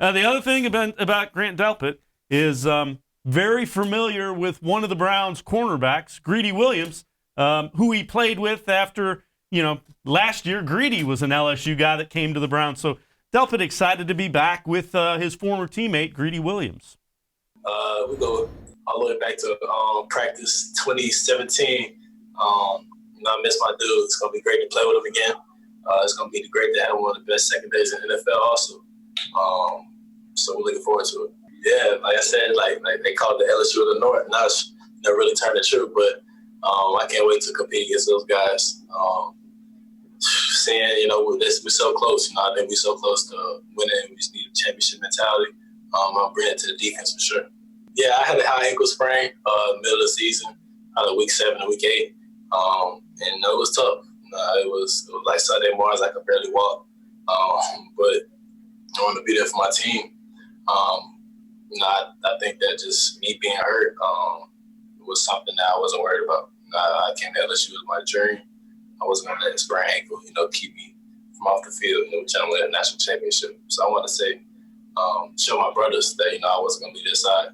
The other thing about Grant Delpit is very familiar with one of the Browns' cornerbacks, Greedy Williams, who he played with after, last year. Greedy was an LSU guy that came to the Browns. So Delpit excited to be back with his former teammate, Greedy Williams. We go all the way back to practice 2017. I miss my dude. It's going to be great to play with him again. It's going to be great to have one of the best secondaries in the NFL also. So we're looking forward to it. Yeah, like I said, like they call it the LSU of the North. Now it's really turned the truth, but I can't wait to compete against those guys. Seeing, we're so close. I think we're so close to winning. We just need a championship mentality. I'm bringing it to the defense for sure. Yeah, I had a high ankle sprain middle of the season, out of week 7 and week 8. And it was tough. It was like Sunday mornings, I could barely walk. But I want to be there for my team. I think that just me being hurt was something that I wasn't worried about. I came to LSU with my dream. I wasn't going to let a sprained ankle, keep me from off the field, trying to win a national championship. So I want to say, show my brothers that, I wasn't going to be this side.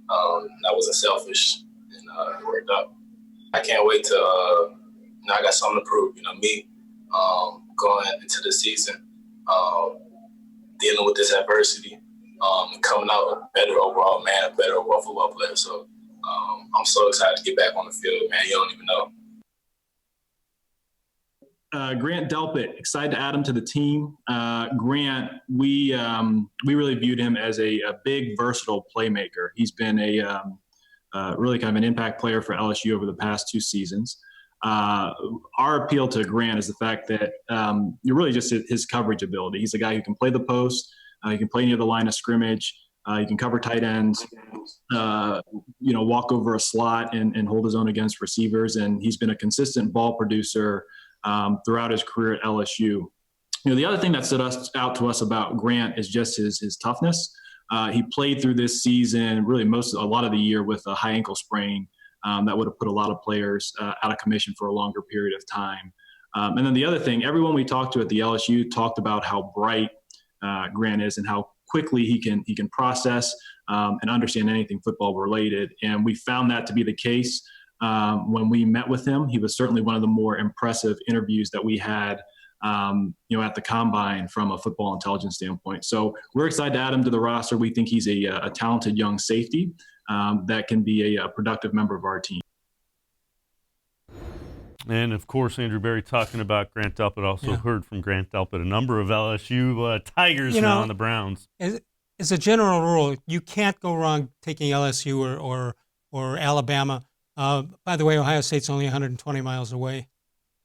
I wasn't selfish, and it worked out. I can't wait to, I got something to prove, me going into the season, dealing with this adversity, and coming out a better overall man, a better overall football player. So I'm so excited to get back on the field, man. You don't even know. Grant Delpit, excited to add him to the team. Grant, we really viewed him as a big, versatile playmaker. He's been a really kind of an impact player for LSU over the past 2 seasons. Our appeal to Grant is the fact that you're really just his coverage ability. He's a guy who can play the post, he can play near the line of scrimmage, he can cover tight ends, walk over a slot and hold his own against receivers. And he's been a consistent ball producer throughout his career at LSU. The other thing that stood out to us about Grant is just his toughness. He played through this season, really a lot of the year, with a high ankle sprain that would have put a lot of players out of commission for a longer period of time. And then the other thing, everyone we talked to at the LSU talked about how bright Grant is and how quickly he can process and understand anything football related. And we found that to be the case when we met with him. He was certainly one of the more impressive interviews that we had at the Combine from a football intelligence standpoint. So we're excited to add him to the roster. We think he's a talented young safety that can be a productive member of our team. And, of course, Andrew Berry talking about Grant Delpit. Also heard from Grant Delpit, a number of LSU Tigers now on the Browns. As a general rule, you can't go wrong taking LSU or Alabama. By the way, Ohio State's only 120 miles away.